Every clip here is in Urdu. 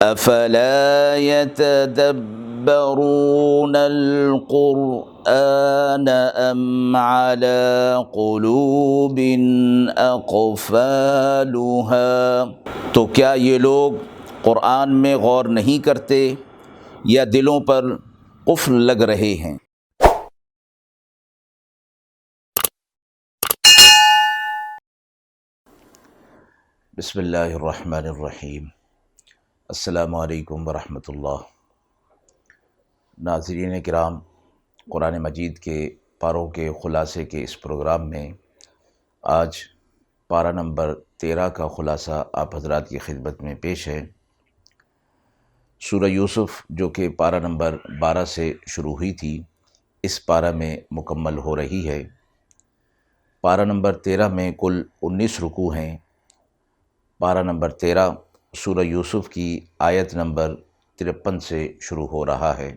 افلا يتدبرون القرآن ام على قلوب اقفالها، تو کیا یہ لوگ قرآن میں غور نہیں کرتے یا دلوں پر قفل لگ رہے ہیں؟ بسم اللہ الرحمن الرحیم۔ السلام علیکم ورحمۃ اللہ۔ ناظرین کرام، قرآن مجید کے پاروں کے خلاصے کے اس پروگرام میں آج پارہ نمبر 13 کا خلاصہ آپ حضرات کی خدمت میں پیش ہے۔ سورہ یوسف جو کہ پارہ نمبر 12 سے شروع ہوئی تھی، اس پارہ میں مکمل ہو رہی ہے۔ پارہ نمبر 13 میں کل 19 رکوع ہیں۔ پارہ نمبر 13 سورہ یوسف کی آیت نمبر 53 سے شروع ہو رہا ہے۔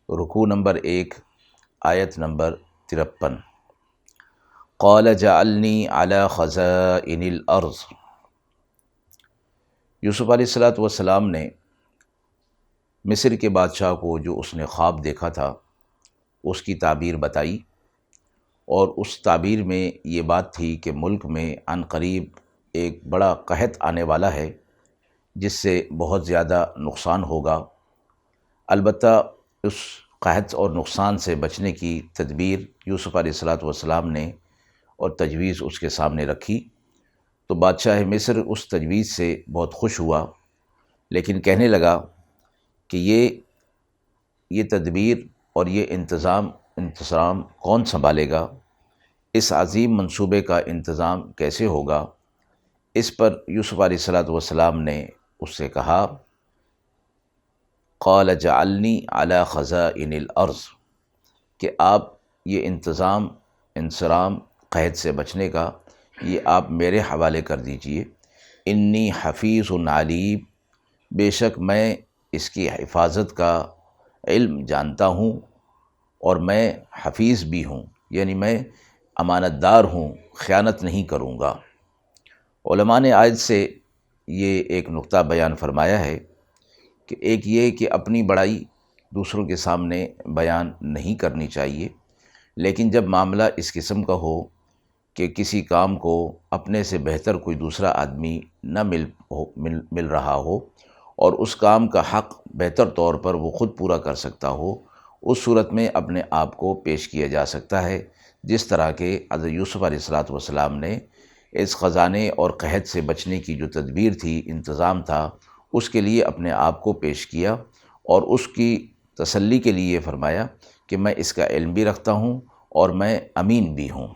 رکوع نمبر 1، آیت نمبر 53۔ قال جعلنی علی خزائن الارض۔ یوسف علیہ السلام نے مصر کے بادشاہ کو جو اس نے خواب دیکھا تھا اس کی تعبیر بتائی، اور اس تعبیر میں یہ بات تھی کہ ملک میں عن قریب ایک بڑا قحط آنے والا ہے جس سے بہت زیادہ نقصان ہوگا۔ البتہ اس قحط اور نقصان سے بچنے کی تدبیر یوسف علیہ السلام نے اور تجویز اس کے سامنے رکھی، تو بادشاہ مصر اس تجویز سے بہت خوش ہوا، لیکن کہنے لگا کہ یہ تدبیر اور یہ انتظام کون سنبھالے گا؟ اس عظیم منصوبے کا انتظام کیسے ہوگا؟ اس پر یوسف علیہ السلام نے اس سے کہا، قال جعلنی علی خزائن الارض، کہ آپ یہ انصرام قحط سے بچنے کا یہ آپ میرے حوالے کر دیجئے۔ انی حفیظ علیم، بے شک میں اس کی حفاظت کا علم جانتا ہوں، اور میں حفیظ بھی ہوں، یعنی میں امانت دار ہوں، خیانت نہیں کروں گا۔ علماء نے آیت سے یہ ایک نقطہ بیان فرمایا ہے کہ ایک یہ کہ اپنی بڑائی دوسروں کے سامنے بیان نہیں کرنی چاہیے، لیکن جب معاملہ اس قسم کا ہو کہ کسی کام کو اپنے سے بہتر کوئی دوسرا آدمی نہ مل رہا ہو اور اس کام کا حق بہتر طور پر وہ خود پورا کر سکتا ہو، اس صورت میں اپنے آپ کو پیش کیا جا سکتا ہے، جس طرح کہ حضرت یوسف علیہ السلام نے اس خزانے اور قحط سے بچنے کی جو تدبیر تھی، انتظام تھا، اس کے لیے اپنے آپ کو پیش کیا، اور اس کی تسلی کے لیے فرمایا کہ میں اس کا علم بھی رکھتا ہوں اور میں امین بھی ہوں۔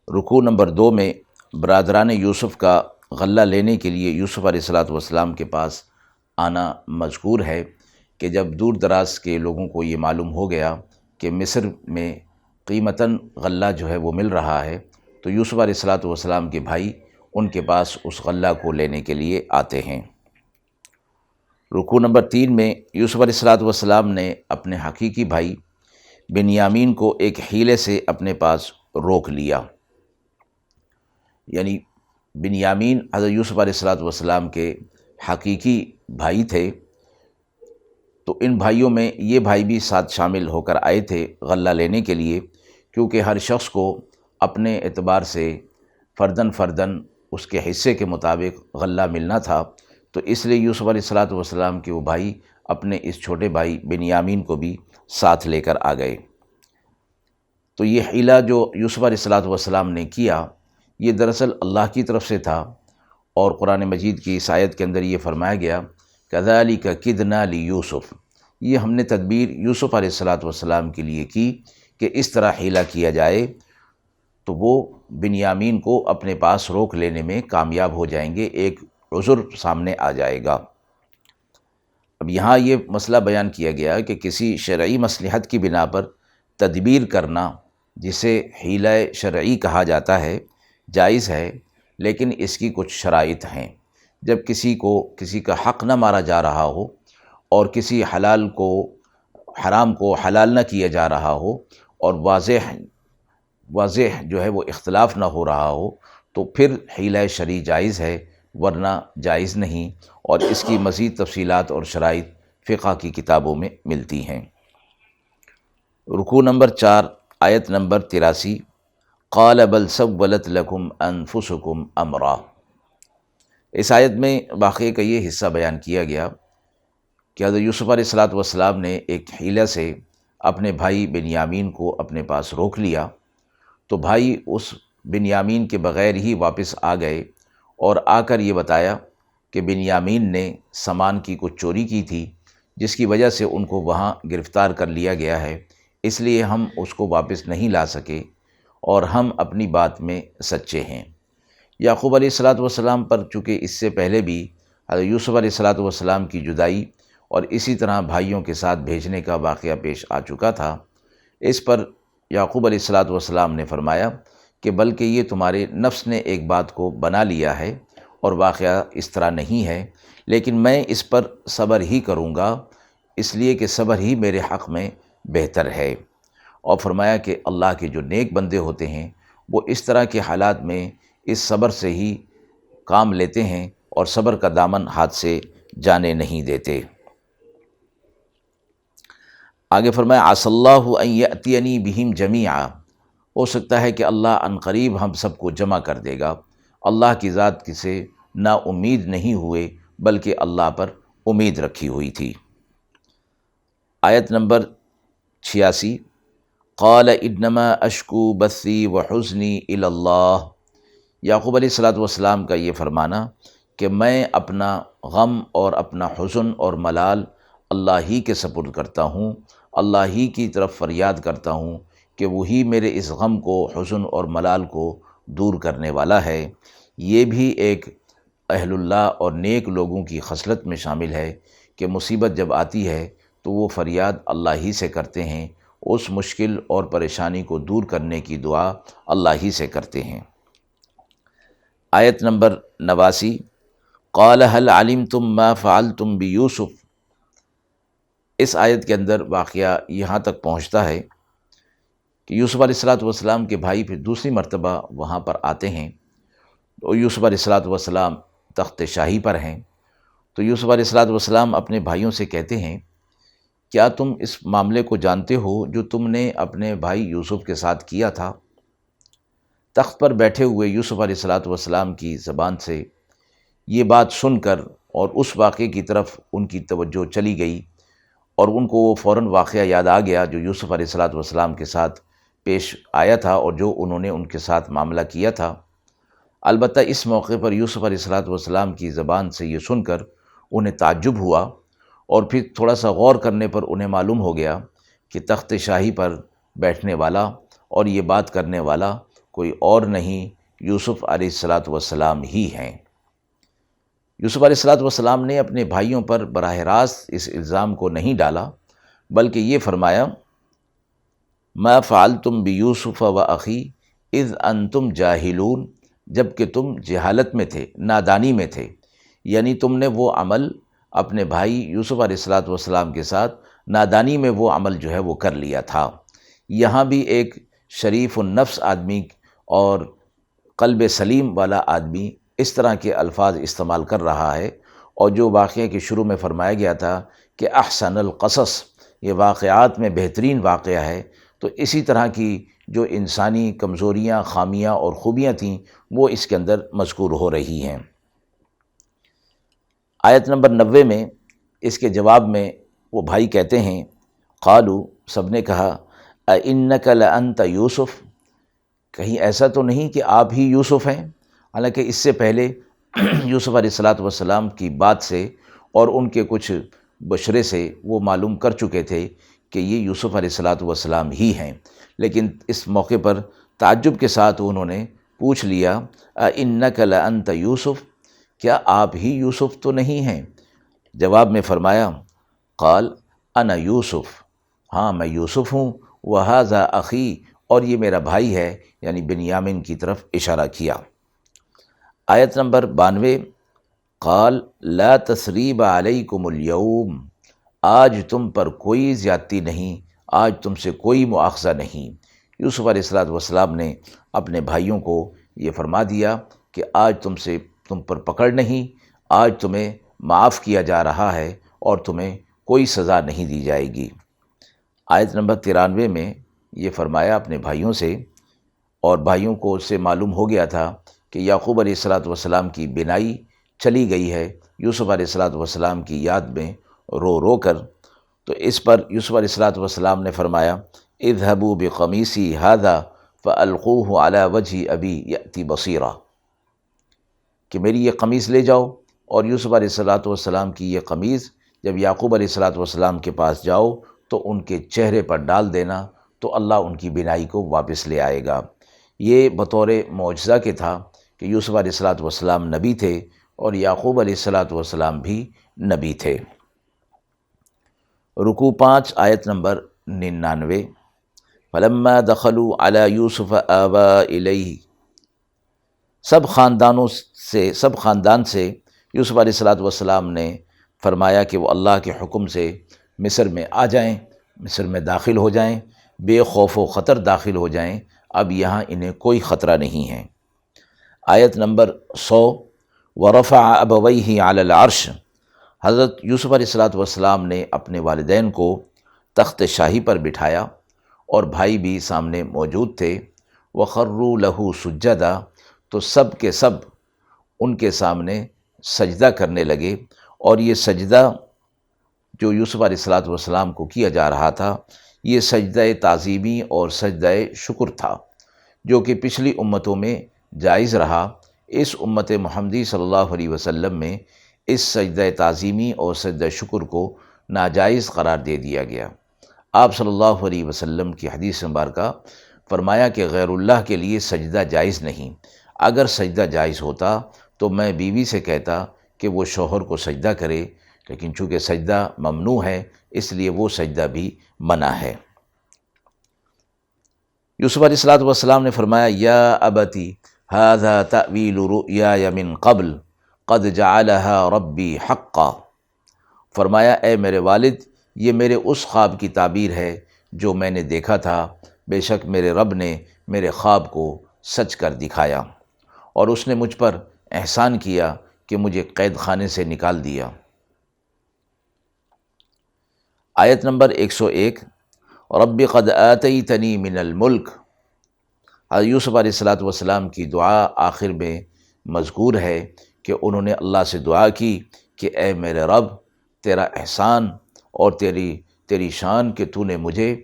رکوع نمبر 2 میں برادران یوسف کا غلہ لینے کے لیے یوسف علیہ السلام کے پاس آنا مذکور ہے کہ جب دور دراز کے لوگوں کو یہ معلوم ہو گیا کہ مصر میں قیمتاً غلہ جو ہے وہ مل رہا ہے، تو یوسف علیہ السلام کے بھائی ان کے پاس اس غلہ کو لینے کے لیے آتے ہیں۔ رکوع نمبر 3 میں یوسف علیہ السلام نے اپنے حقیقی بھائی بنیامین کو ایک حیلے سے اپنے پاس روک لیا، یعنی بنیامین حضرت یوسف علیہ السلام کے حقیقی بھائی تھے، تو ان بھائیوں میں یہ بھائی بھی ساتھ شامل ہو کر آئے تھے غلہ لینے کے لیے، کیونکہ ہر شخص کو اپنے اعتبار سے فرداً اس کے حصے کے مطابق غلہ ملنا تھا، تو اس لیے یوسف علیہ السلام کے وہ بھائی اپنے اس چھوٹے بھائی بنیامین کو بھی ساتھ لے کر آ گئے۔ تو یہ حیلہ جو یوسف علیہ السلام نے کیا، یہ دراصل اللہ کی طرف سے تھا، اور قرآن مجید کی اس آیت کے اندر یہ فرمایا گیا، کذالک کدنا لیوسف، یہ ہم نے تدبیر یوسف علیہ السلام کے لیے کی کہ اس طرح حیلہ کیا جائے تو وہ بنیامین کو اپنے پاس روک لینے میں کامیاب ہو جائیں گے، ایک عذر سامنے آ جائے گا۔ اب یہاں یہ مسئلہ بیان کیا گیا کہ کسی شرعی مصلحت کی بنا پر تدبیر کرنا، جسے حیلہ شرعی کہا جاتا ہے، جائز ہے، لیکن اس کی کچھ شرائط ہیں۔ جب کسی کا حق نہ مارا جا رہا ہو اور کسی حرام کو حلال نہ کیا جا رہا ہو اور واضح جو ہے وہ اختلاف نہ ہو رہا ہو، تو پھر حیلہ شرعی جائز ہے، ورنہ جائز نہیں، اور اس کی مزید تفصیلات اور شرائط فقہ کی کتابوں میں ملتی ہیں۔ رکوع نمبر 4، آیت نمبر 83، قال بل سولت لکم انفسکم امرا۔ اس آیت میں واقعے کا یہ حصہ بیان کیا گیا کہ حضرت یوسف علیہ السلام نے ایک حیلہ سے اپنے بھائی بنیامین کو اپنے پاس روک لیا، تو بھائی اس بنیامین کے بغیر ہی واپس آ گئے اور آ کر یہ بتایا کہ بنیامین نے سامان کی کچھ چوری کی تھی، جس کی وجہ سے ان کو وہاں گرفتار کر لیا گیا ہے، اس لیے ہم اس کو واپس نہیں لا سکے اور ہم اپنی بات میں سچے ہیں۔ یعقوب علیہ السلام پر چونکہ اس سے پہلے بھی حضرت یوسف علیہ السلام کی جدائی اور اسی طرح بھائیوں کے ساتھ بھیجنے کا واقعہ پیش آ چکا تھا، اس پر یعقوب علیہ السلام نے فرمایا کہ بلکہ یہ تمہارے نفس نے ایک بات کو بنا لیا ہے اور واقعہ اس طرح نہیں ہے، لیکن میں اس پر صبر ہی کروں گا، اس لیے کہ صبر ہی میرے حق میں بہتر ہے۔ اور فرمایا کہ اللہ کے جو نیک بندے ہوتے ہیں وہ اس طرح کے حالات میں اس صبر سے ہی کام لیتے ہیں اور صبر کا دامن ہاتھ سے جانے نہیں دیتے۔ آگے فرمایا عسى اللہ ان یأتینی بہم جمیعا، ہو سکتا ہے کہ اللہ عن قریب ہم سب کو جمع کر دے گا۔ اللہ کی ذات سے نا امید نہیں ہوئے بلکہ اللہ پر امید رکھی ہوئی تھی۔ آیت نمبر 86، قال انما اشکو بثی وحزنی الی اللہ۔ یعقوب علیہ السلام کا یہ فرمانا کہ میں اپنا غم اور اپنا حزن اور ملال اللہ ہی کے سپرد کرتا ہوں، اللہ ہی کی طرف فریاد کرتا ہوں کہ وہی میرے اس غم کو، حزن اور ملال کو دور کرنے والا ہے۔ یہ بھی ایک اہل اللہ اور نیک لوگوں کی خصلت میں شامل ہے کہ مصیبت جب آتی ہے تو وہ فریاد اللہ ہی سے کرتے ہیں، اس مشکل اور پریشانی کو دور کرنے کی دعا اللہ ہی سے کرتے ہیں۔ آیت نمبر 89، قال هل علمتم ما فعلتم بیوسف۔ اس آیت کے اندر واقعہ یہاں تک پہنچتا ہے کہ یوسف علیہ السلام کے بھائی پھر دوسری مرتبہ وہاں پر آتے ہیں، اور یوسف علیہ السلام تخت شاہی پر ہیں، تو یوسف علیہ السلام اپنے بھائیوں سے کہتے ہیں کیا تم اس معاملے کو جانتے ہو جو تم نے اپنے بھائی یوسف کے ساتھ کیا تھا؟ تخت پر بیٹھے ہوئے یوسف علیہ السلام کی زبان سے یہ بات سن کر اور اس واقعے کی طرف ان کی توجہ چلی گئی، اور ان کو وہ فوراً واقعہ یاد آ گیا جو یوسف علیہ السلام کے ساتھ پیش آیا تھا اور جو انہوں نے ان کے ساتھ معاملہ کیا تھا۔ البتہ اس موقع پر یوسف علیہ السلام کی زبان سے یہ سن کر انہیں تعجب ہوا، اور پھر تھوڑا سا غور کرنے پر انہیں معلوم ہو گیا کہ تخت شاہی پر بیٹھنے والا اور یہ بات کرنے والا کوئی اور نہیں، یوسف علیہ السلام ہی ہیں۔ یوسف علیہ السلام نے اپنے بھائیوں پر براہ راست اس الزام کو نہیں ڈالا، بلکہ یہ فرمایا ما فعلتم بیوسف واخی اذ انتم جاہلون، جب کہ تم جہالت میں تھے، نادانی میں تھے، یعنی تم نے وہ عمل اپنے بھائی یوسف علیہ السلام کے ساتھ نادانی میں وہ عمل جو ہے وہ کر لیا تھا۔ یہاں بھی ایک شریف النفس آدمی اور قلب سلیم والا آدمی اس طرح کے الفاظ استعمال کر رہا ہے، اور جو واقعے کے شروع میں فرمایا گیا تھا کہ احسن القصص، یہ واقعات میں بہترین واقعہ ہے، تو اسی طرح کی جو انسانی کمزوریاں، خامیاں اور خوبیاں تھیں وہ اس کے اندر مذکور ہو رہی ہیں۔ آیت نمبر 90 میں اس کے جواب میں وہ بھائی کہتے ہیں قالو، سب نے کہا اِنَّكَ لَأَنْتَ یوسف، کہیں ایسا تو نہیں کہ آپ ہی یوسف ہیں؟ حالانکہ اس سے پہلے یوسف علیہ السلام کی بات سے اور ان کے کچھ بشرے سے وہ معلوم کر چکے تھے کہ یہ یوسف علیہ السلام ہی ہیں، لیکن اس موقع پر تعجب کے ساتھ انہوں نے پوچھ لیا اِنَّكَ لَأَنْتَ یوسف، کیا آپ ہی یوسف تو نہیں ہیں؟ جواب میں فرمایا قال انا یوسف، ہاں میں یوسف ہوں، وَهَذَا اخی، اور یہ میرا بھائی ہے، یعنی بنیامین کی طرف اشارہ کیا۔ آیت نمبر 92، قال لا تثریب علیکم اليوم، آج تم پر کوئی زیادتی نہیں، آج تم سے کوئی مؤاخذہ نہیں۔ یوسف علیہ السلام نے اپنے بھائیوں کو یہ فرما دیا کہ آج تم سے تم پر پکڑ نہیں، آج تمہیں معاف کیا جا رہا ہے اور تمہیں کوئی سزا نہیں دی جائے گی۔ آیت نمبر 93 میں یہ فرمایا اپنے بھائیوں سے، اور بھائیوں کو اس سے معلوم ہو گیا تھا کہ یعقوب علیہ الصلوۃ والسلام کی بینائی چلی گئی ہے یوسف علیہ الصلوۃ والسلام کی یاد میں رو رو کر، تو اس پر یوسف علیہ الصلوۃ والسلام نے فرمایا اذهبوا بقمیصی ھذا فالقوه علی وجہ ابی یأتی بصیرا، کہ میری یہ قمیص لے جاؤ اور یوسف علیہ الصلوۃ والسلام کی یہ قمیص جب یعقوب علیہ الصلوۃ والسلام کے پاس جاؤ تو ان کے چہرے پر ڈال دینا، تو اللہ ان کی بینائی کو واپس لے آئے گا۔ یہ بطور معجزہ کے تھا کہ یوسف علیہ الصلوۃ والسلام نبی تھے اور یعقوب علیہ الصلوۃ والسلام بھی نبی تھے۔ رکوع 5 آیت نمبر 99، فلما دخلوا علی یوسف آوی الیہ، سب خاندان سے یوسف علیہ الصلوۃ والسلام نے فرمایا کہ وہ اللہ کے حکم سے مصر میں آ جائیں، مصر میں داخل ہو جائیں، بے خوف و خطر داخل ہو جائیں، اب یہاں انہیں کوئی خطرہ نہیں ہے۔ آیت نمبر 100، ورفع ابویہ علی العرش، حضرت یوسف علیہ الصلوۃ والسلام نے اپنے والدین کو تخت شاہی پر بٹھایا اور بھائی بھی سامنے موجود تھے، وخروا لہ سجدا، تو سب کے سب ان کے سامنے سجدہ کرنے لگے، اور یہ سجدہ جو یوسف علیہ الصلوۃ والسلام کو کیا جا رہا تھا یہ سجدہ تعظیمی اور سجدہ شکر تھا، جو کہ پچھلی امتوں میں جائز رہا۔ اس امت محمدی صلی اللہ علیہ وسلم میں اس سجدہ تعظیمی اور سجدہ شکر کو ناجائز قرار دے دیا گیا۔ آپ صلی اللہ علیہ وسلم کی حدیث مبارکہ فرمایا کہ غیر اللہ کے لیے سجدہ جائز نہیں، اگر سجدہ جائز ہوتا تو میں بیوی سے کہتا کہ وہ شوہر کو سجدہ کرے، لیکن چونکہ سجدہ ممنوع ہے اس لیے وہ سجدہ بھی منع ہے۔ یوسف علیہ الصلوۃ والسلام نے فرمایا یا ابتی ھذا تأویل رؤیای من قبل قد جعلها ربی حقا، فرمایا اے میرے والد یہ میرے اس خواب کی تعبیر ہے جو میں نے دیکھا تھا، بے شک میرے رب نے میرے خواب کو سچ کر دکھایا، اور اس نے مجھ پر احسان کیا کہ مجھے قید خانے سے نکال دیا۔ آیت نمبر 101، رب قد آتیتنی من الملک، حضرت یوسف علیہ الصلوۃ والسلام کی دعا آخر میں مذکور ہے کہ انہوں نے اللہ سے دعا کی کہ اے میرے رب تیرا احسان اور تیری شان کہ تو نے مجھے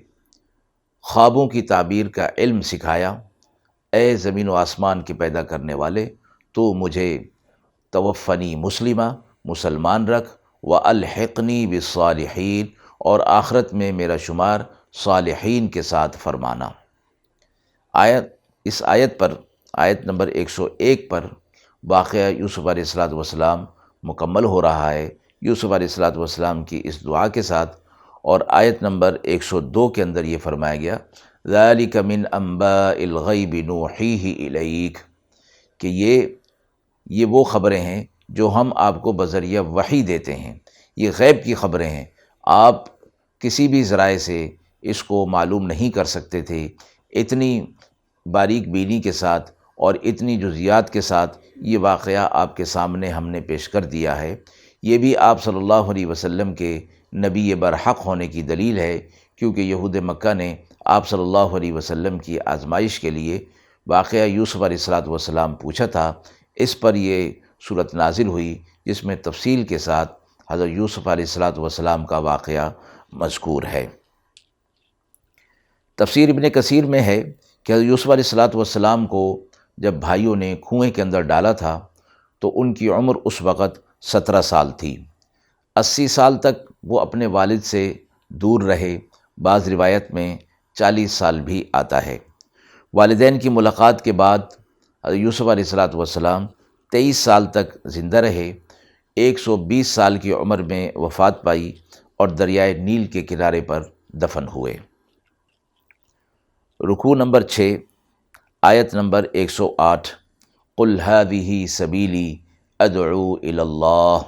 خوابوں کی تعبیر کا علم سکھایا، اے زمین و آسمان کے پیدا کرنے والے تو مجھے توفنی مسلمہ مسلمان رکھ، والحقنی بالصالحین، اور آخرت میں میرا شمار صالحین کے ساتھ فرمانا۔ اس آیت پر، آیت نمبر 101 پر واقعہ یوسف علیہ الصلوۃ والسلام مکمل ہو رہا ہے یوسف علیہ الصلوۃ والسلام کی اس دعا کے ساتھ، اور آیت نمبر 102 کے اندر یہ فرمایا گیا ذالک من انباء الغیب نوحیہ الیک، کہ یہ وہ خبریں ہیں جو ہم آپ کو بذریعہ وحی دیتے ہیں، یہ غیب کی خبریں ہیں، آپ کسی بھی ذرائع سے اس کو معلوم نہیں کر سکتے تھے، اتنی باریک بینی کے ساتھ اور اتنی جزیات کے ساتھ یہ واقعہ آپ کے سامنے ہم نے پیش کر دیا ہے۔ یہ بھی آپ صلی اللہ علیہ وسلم کے نبی برحق ہونے کی دلیل ہے، کیونکہ یہود مکہ نے آپ صلی اللہ علیہ وسلم کی آزمائش کے لیے واقعہ یوسف علیہ الصلوۃ والسلام پوچھا تھا، اس پر یہ صورت نازل ہوئی جس میں تفصیل کے ساتھ حضرت یوسف علیہ الصلوۃ والسلام کا واقعہ مذکور ہے۔ تفسیر ابن کثیر میں ہے کہ حضرت یوسف علیہ الصلوۃ والسلام کو جب بھائیوں نے کنویں کے اندر ڈالا تھا تو ان کی عمر اس وقت 17 سال تھی، 80 سال تک وہ اپنے والد سے دور رہے، بعض روایت میں 40 سال بھی آتا ہے۔ والدین کی ملاقات کے بعد حضرت یوسف علیہ الصلوۃ والسلام 23 سال تک زندہ رہے، 120 سال کی عمر میں وفات پائی اور دریائے نیل کے کنارے پر دفن ہوئے۔ رکوع نمبر 6 آیت نمبر 108، قل ھذہ سبیلی ادعو الی اللہ،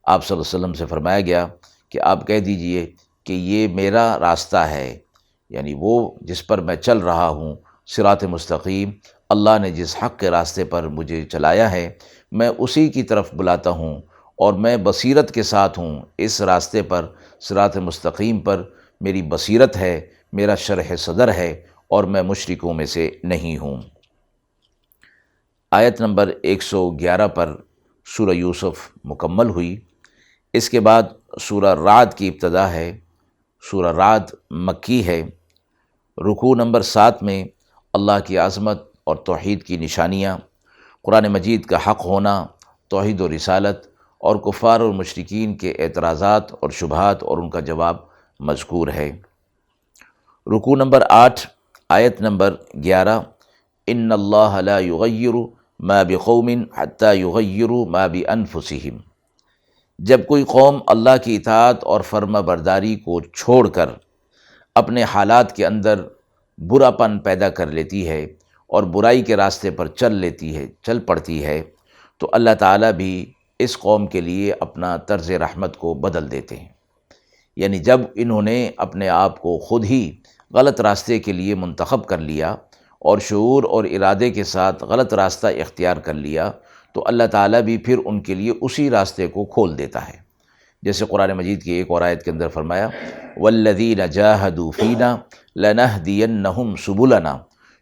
آپ صلی اللہ علیہ وسلم سے فرمایا گیا کہ آپ کہہ دیجئے کہ یہ میرا راستہ ہے، یعنی وہ جس پر میں چل رہا ہوں، صراط مستقیم، اللہ نے جس حق کے راستے پر مجھے چلایا ہے میں اسی کی طرف بلاتا ہوں اور میں بصیرت کے ساتھ ہوں، اس راستے پر، صراط مستقیم پر میری بصیرت ہے، میرا شرح صدر ہے، اور میں مشرکوں میں سے نہیں ہوں۔ آیت نمبر 111 پر سورہ یوسف مکمل ہوئی۔ اس کے بعد سورہ رعد کی ابتدا ہے۔ سورہ رعد مکی ہے۔ رکوع نمبر 7 میں اللہ کی عظمت اور توحید کی نشانیاں، قرآن مجید کا حق ہونا، توحید و رسالت، اور کفار اور مشرکین کے اعتراضات اور شبہات اور ان کا جواب مذکور ہے۔ رکوع نمبر 8 آیت نمبر 11، ان اللہ لا یغیر ما بقوم حتی یغیروا ما بانفسہم۔ جب کوئی قوم اللہ کی اطاعت اور فرما برداری کو چھوڑ کر اپنے حالات کے اندر برا پن پیدا کر لیتی ہے اور برائی کے راستے پر چل پڑتی ہے، تو اللہ تعالیٰ بھی اس قوم کے لیے اپنا طرز رحمت کو بدل دیتے ہیں۔ یعنی جب انہوں نے اپنے آپ کو خود ہی غلط راستے کے لیے منتخب کر لیا اور شعور اور ارادے کے ساتھ غلط راستہ اختیار کر لیا، تو اللہ تعالیٰ بھی پھر ان کے لیے اسی راستے کو کھول دیتا ہے۔ جیسے قرآن مجید کی ایک اور آیت کے اندر فرمایا، والذین جاہدوا فینا لنہدینہم سبلنا۔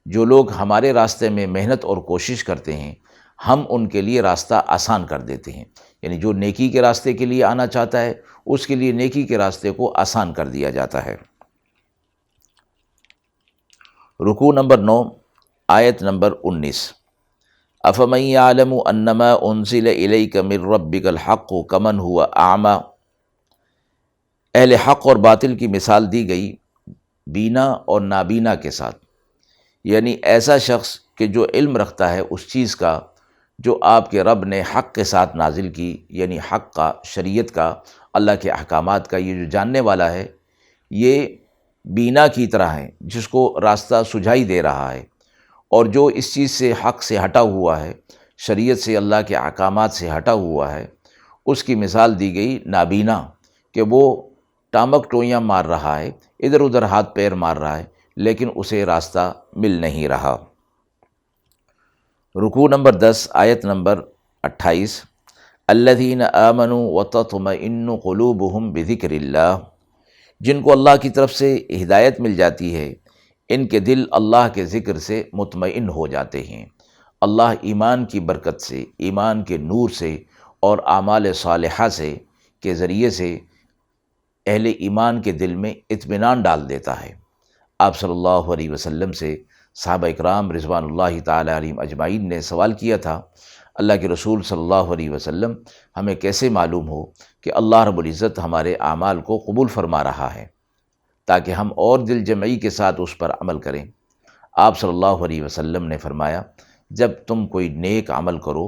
جو لوگ ہمارے راستے میں محنت اور کوشش کرتے ہیں، ہم ان کے لیے راستہ آسان کر دیتے ہیں۔ یعنی جو نیکی کے راستے کے لیے آنا چاہتا ہے، اس کے لیے نیکی کے راستے کو آسان کر دیا جاتا ہے۔ رکوع نمبر 9 آیت نمبر 19، افمن یعلم انما انزل الیک من ربک الحق کمن هو اعمی۔ اہل حق اور باطل کی مثال دی گئی بینا اور نابینا کے ساتھ، یعنی ایسا شخص کہ جو علم رکھتا ہے اس چیز کا جو آپ کے رب نے حق کے ساتھ نازل کی، یعنی حق کا، شریعت کا، اللہ کے احکامات کا، یہ جو جاننے والا ہے، یہ بینا کی طرح ہے جس کو راستہ سجھائی دے رہا ہے، اور جو اس چیز سے، حق سے ہٹا ہوا ہے، شریعت سے، اللہ کے احکامات سے ہٹا ہوا ہے، اس کی مثال دی گئی نابینا، کہ وہ ٹامک ٹوئیاں مار رہا ہے، ادھر ادھر ہاتھ پیر مار رہا ہے، لیکن اسے راستہ مل نہیں رہا۔ رکوع نمبر 10 آیت نمبر 28، الذین آمنوا وتطمئن قلوبہم بذکر اللہ۔ جن کو اللہ کی طرف سے ہدایت مل جاتی ہے، ان کے دل اللہ کے ذکر سے مطمئن ہو جاتے ہیں۔ اللہ ایمان کی برکت سے، ایمان کے نور سے اور اعمال صالحہ سے کے ذریعے سے اہل ایمان کے دل میں اطمینان ڈال دیتا ہے۔ آپ صلی اللہ علیہ وسلم سے صحابہ اکرام رضوان اللہ تعالی علیہم اجمعین نے سوال کیا تھا، اللہ کے رسول صلی اللہ علیہ وسلم، ہمیں کیسے معلوم ہو کہ اللہ رب العزت ہمارے اعمال کو قبول فرما رہا ہے، تاکہ ہم اور دل جمعی کے ساتھ اس پر عمل کریں؟ آپ صلی اللہ علیہ وسلم نے فرمایا، جب تم کوئی نیک عمل کرو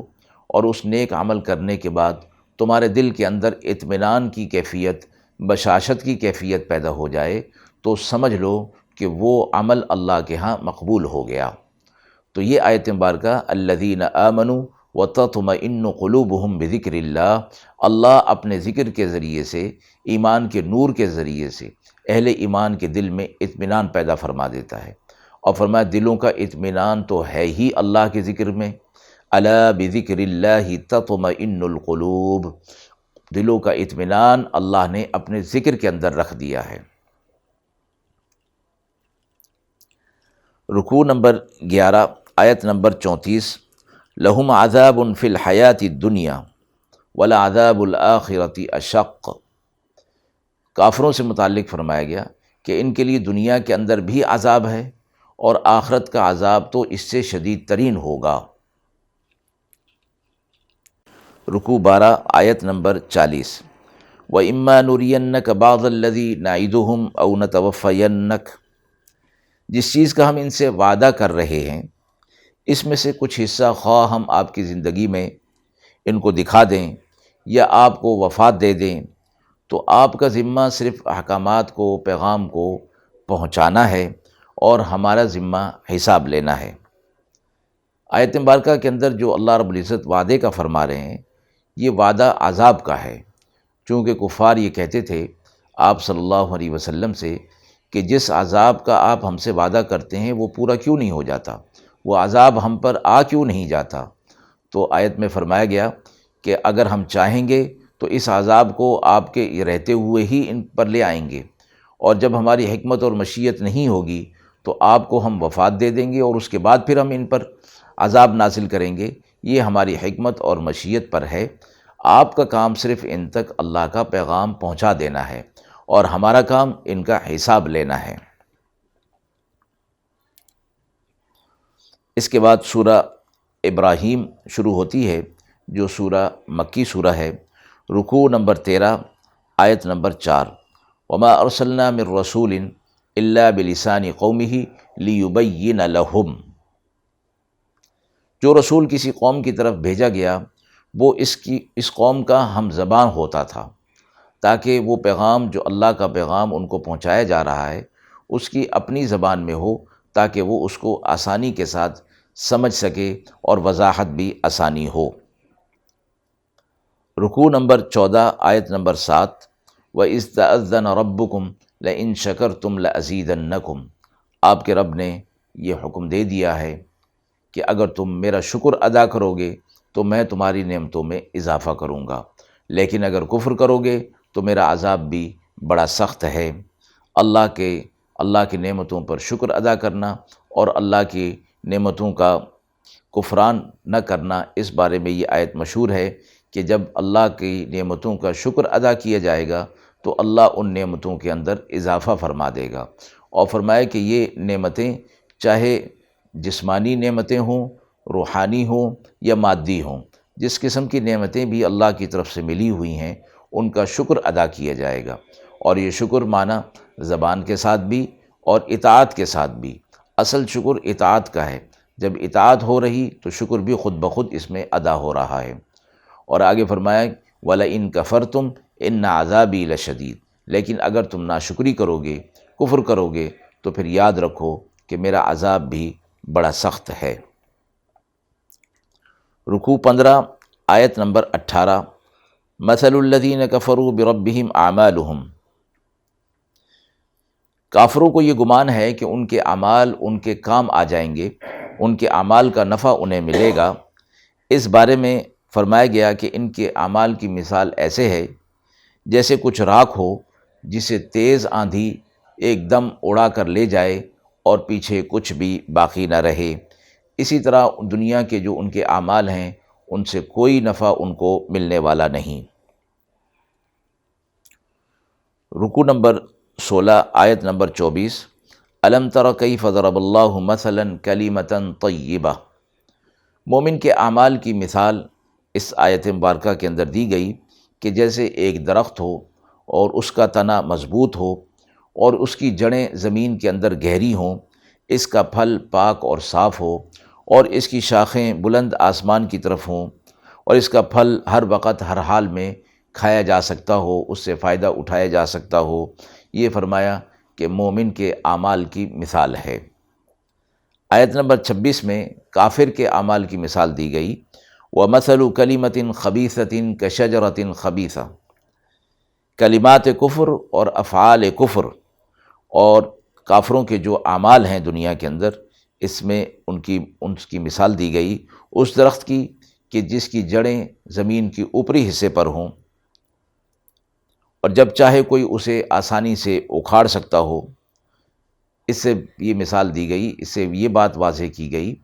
اور اس نیک عمل کرنے کے بعد تمہارے دل کے اندر اطمینان کی کیفیت، بشاشت کی کیفیت پیدا ہو جائے، تو سمجھ لو کہ وہ عمل اللہ کے ہاں مقبول ہو گیا۔ تو یہ آیت مبارکہ الذین آمنوا وتطمئن قلوبہم بذکر اللہ، اللہ اپنے ذکر کے ذریعے سے، ایمان کے نور کے ذریعے سے اہل ایمان کے دل میں اطمینان پیدا فرما دیتا ہے، اور فرمایا دلوں کا اطمینان تو ہے ہی اللہ کے ذکر میں، الا بذکر اللہ تطمئن القلوب، دلوں کا اطمینان اللہ نے اپنے ذکر کے اندر رکھ دیا ہے۔ رکوع نمبر 11 آیت نمبر 34، لہم عذاب فی الحیات الدنیا ولعذاب الآخرۃ اشق۔ کافروں سے متعلق فرمایا گیا کہ ان کے لیے دنیا کے اندر بھی عذاب ہے، اور آخرت کا عذاب تو اس سے شدید ترین ہوگا۔ رکوع 12 آیت نمبر 40، وَإِمَّا نُرِيَنَّكَ بَعْضَ الَّذِي نَعِدُهُمْ أَوْ نَتَوَفَّيَنَّكَ۔ جس چیز کا ہم ان سے وعدہ کر رہے ہیں، اس میں سے کچھ حصہ خواہ ہم آپ کی زندگی میں ان کو دکھا دیں یا آپ کو وفات دے دیں، تو آپ کا ذمہ صرف احکامات کو، پیغام کو پہنچانا ہے، اور ہمارا ذمہ حساب لینا ہے۔ آیت مبارکہ کے اندر جو اللہ رب العزت وعدے کا فرما رہے ہیں، یہ وعدہ عذاب کا ہے، چونکہ کفار یہ کہتے تھے آپ صلی اللہ علیہ وسلم سے کہ جس عذاب کا آپ ہم سے وعدہ کرتے ہیں وہ پورا کیوں نہیں ہو جاتا، وہ عذاب ہم پر آ کیوں نہیں جاتا؟ تو تو آیت میں فرمایا گیا کہ اگر ہم چاہیں گے تو اس عذاب کو آپ کے رہتے ہوئے ہی ان پر لے آئیں گے، اور جب ہماری حکمت اور مشیت نہیں ہوگی تو آپ کو ہم وفات دے دیں گے اور اس کے بعد پھر ہم ان پر عذاب نازل کریں گے۔ یہ ہماری حکمت اور مشیت پر ہے۔ آپ کا کام صرف ان تک اللہ کا پیغام پہنچا دینا ہے، اور ہمارا کام ان کا حساب لینا ہے۔ اس کے بعد سورہ ابراہیم شروع ہوتی ہے، جو سورہ مکی سورہ ہے۔ رکوع نمبر 13، آیت نمبر 4۔ وما ارسلنا من رسول الا بلسان قومه لیبین لہم۔ جو رسول کسی قوم کی طرف بھیجا گیا وہ اس قوم کا ہم زبان ہوتا تھا، تاکہ وہ پیغام جو اللہ کا پیغام ان کو پہنچایا جا رہا ہے اس کی اپنی زبان میں ہو، تاکہ وہ اس کو آسانی کے ساتھ سمجھ سکے اور وضاحت بھی آسانی ہو۔ رکوع نمبر 14، آیت نمبر 7۔ وَإِذْ تَأَذَّنَ رَبُّكُمْ لَئِن شَكَرْتُمْ لَأَزِيدَنَّكُمْ۔ آپ کے رب نے یہ حکم دے دیا ہے کہ اگر تم میرا شکر ادا کرو گے تو میں تمہاری نعمتوں میں اضافہ کروں گا، لیکن اگر کفر کرو گے تو میرا عذاب بھی بڑا سخت ہے۔ اللہ کی نعمتوں پر شکر ادا کرنا اور اللہ کی نعمتوں کا کفران نہ کرنا، اس بارے میں یہ آیت مشہور ہے کہ جب اللہ کی نعمتوں کا شکر ادا کیا جائے گا تو اللہ ان نعمتوں کے اندر اضافہ فرما دے گا، اور فرمائے کہ یہ نعمتیں چاہے جسمانی نعمتیں ہوں، روحانی ہوں یا مادی ہوں، جس قسم کی نعمتیں بھی اللہ کی طرف سے ملی ہوئی ہیں ان کا شکر ادا کیا جائے گا، اور یہ شکر معنی زبان کے ساتھ بھی اور اطاعت کے ساتھ بھی۔ اصل شکر اطاعت کا ہے، جب اطاعت ہو رہی تو شکر بھی خود بخود اس میں ادا ہو رہا ہے۔ اور آگے فرمایا وَلَئِن كَفَرْتُمْ إِنَّ عَذَابِي لَشَدِيدٌ۔ لیکن اگر تم ناشکری کرو گے، کفر کرو گے، تو پھر یاد رکھو کہ میرا عذاب بھی بڑا سخت ہے۔ رکوع 15، آیت نمبر 18۔ مَثَلُ الَّذِينَ كَفَرُوا بِرَبِّهِمْ أَعْمَالُهُمْ۔ کافروں کو یہ گمان ہے کہ ان کے اعمال ان کے کام آ جائیں گے، ان کے اعمال کا نفع انہیں ملے گا۔ اس بارے میں فرمایا گیا کہ ان کے اعمال کی مثال ایسے ہے جیسے کچھ راکھ ہو جسے تیز آندھی ایک دم اڑا کر لے جائے اور پیچھے کچھ بھی باقی نہ رہے۔ اسی طرح دنیا کے جو ان کے اعمال ہیں ان سے کوئی نفع ان کو ملنے والا نہیں۔ رکوع نمبر 16، آیت نمبر 24۔ الم تر کیف ضرب اللہ مثلا کلمۃ طیبہ۔ مومن کے اعمال کی مثال اس آیت مبارکہ کے اندر دی گئی کہ جیسے ایک درخت ہو اور اس کا تنا مضبوط ہو اور اس کی جڑیں زمین کے اندر گہری ہوں، اس کا پھل پاک اور صاف ہو اور اس کی شاخیں بلند آسمان کی طرف ہوں، اور اس کا پھل ہر وقت ہر حال میں کھایا جا سکتا ہو، اس سے فائدہ اٹھایا جا سکتا ہو۔ یہ فرمایا کہ مومن کے اعمال کی مثال ہے۔ آیت نمبر 26 میں کافر کے اعمال کی مثال دی گئی۔ وَمَثَلُ كَلِمَةٍ خَبِيثَةٍ كَشَجَرَةٍ خَبِيثَةٍ۔ کلمات کفر اور افعال کفر اور کافروں کے جو اعمال ہیں دنیا کے اندر، اس میں ان کی مثال دی گئی اس درخت کی کہ جس کی جڑیں زمین کی اوپری حصے پر ہوں، اور جب چاہے کوئی اسے آسانی سے اکھاڑ سکتا ہو۔ اس سے یہ مثال دی گئی، اس سے یہ بات واضح کی گئی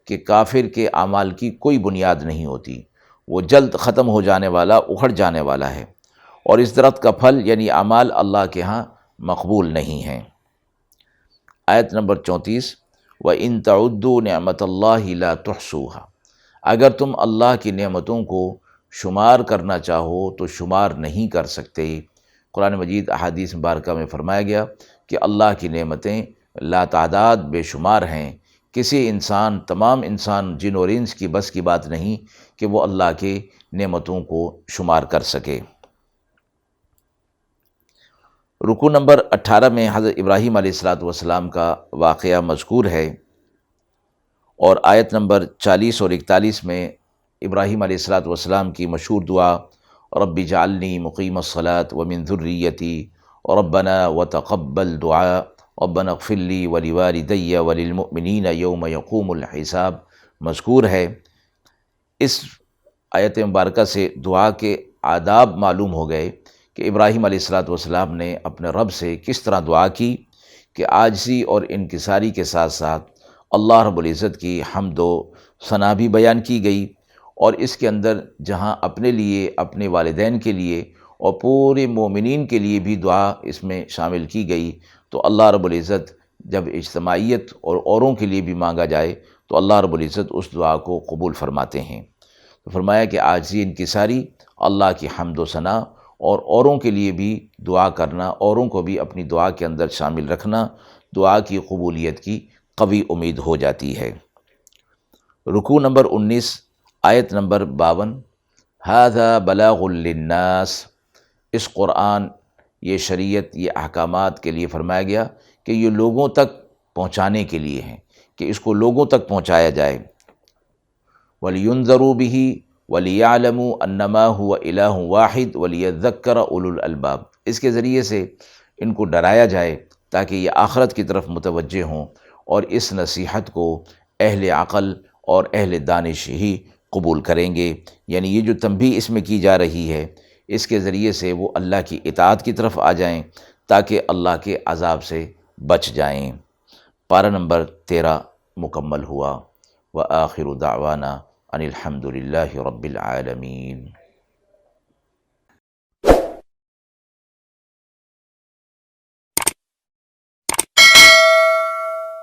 کہ کافر کے اعمال کی کوئی بنیاد نہیں ہوتی، وہ جلد ختم ہو جانے والا، اکھڑ جانے والا ہے، اور اس درخت کا پھل یعنی اعمال اللہ کے ہاں مقبول نہیں ہیں۔ آیت نمبر 34۔ وَإِن تَعُدُّوا نِعْمَةَ اللَّهِ لَا تُحْصُوهَا۔ اگر تم اللہ کی نعمتوں کو شمار کرنا چاہو تو شمار نہیں کر سکتے۔ قرآن مجید احادیث مبارکہ میں فرمایا گیا کہ اللہ کی نعمتیں لا تعداد بے شمار ہیں۔ کسی انسان، تمام انسان جن اور انس کی بس کی بات نہیں کہ وہ اللہ کے نعمتوں کو شمار کر سکے۔ رکوع نمبر 18 میں حضرت ابراہیم علیہ السلام کا واقعہ مذکور ہے، اور آیت نمبر 40 اور 41 میں ابراہیم علیہ السلام کی مشہور دعا رب اجعلنی مقیم الصلاۃ ومن ذریتی ربنا وتقبل دعاء ربنا اغفر لی ولوالدی وللمؤمنین یوم یقوم الحساب مذکور ہے۔ اس آیت مبارکہ سے دعا کے آداب معلوم ہو گئے کہ ابراہیم علیہ السلام نے اپنے رب سے کس طرح دعا کی کہ عاجزی اور انکساری کے ساتھ ساتھ اللہ رب العزت کی حمد و ثنا بھی بیان کی گئی، اور اس کے اندر جہاں اپنے لیے، اپنے والدین کے لیے اور پورے مومنین کے لیے بھی دعا اس میں شامل کی گئی، تو اللہ رب العزت جب اجتماعیت اور اوروں کے لیے بھی مانگا جائے تو اللہ رب العزت اس دعا کو قبول فرماتے ہیں۔ تو فرمایا کہ عاجزی انکساری، اللہ کی حمد و ثنا، اور اوروں کے لیے بھی دعا کرنا، اوروں کو بھی اپنی دعا کے اندر شامل رکھنا، دعا کی قبولیت کی قوی امید ہو جاتی ہے۔ رکوع نمبر 19، آیت نمبر 52، ھذا بلاغ للناس، اس قرآن، یہ شریعت، یہ احکامات کے لیے فرمایا گیا کہ یہ لوگوں تک پہنچانے کے لیے ہیں، کہ اس کو لوگوں تک پہنچایا جائے۔ وَلِيُنذَرُوا بِهِ وَلِيَعْلَمُوا أَنَّمَا هُوَ إِلَٰهٌ وَاحِدٌ وَلِيَذَّكَّرَ أُولُو الْأَلْبَابِ، اس کے ذریعے سے ان کو ڈرایا جائے تاکہ یہ آخرت کی طرف متوجہ ہوں، اور اس نصیحت کو اہل عقل اور اہل دانش ہی قبول کریں گے۔ یعنی یہ جو تنبیہ اس میں کی جا رہی ہے، اس کے ذریعے سے وہ اللہ کی اطاعت کی طرف آ جائیں تاکہ اللہ کے عذاب سے بچ جائیں۔ پارہ نمبر 13 مکمل ہوا۔ وآخر دعوانا ان الحمد للہ رب العالمین۔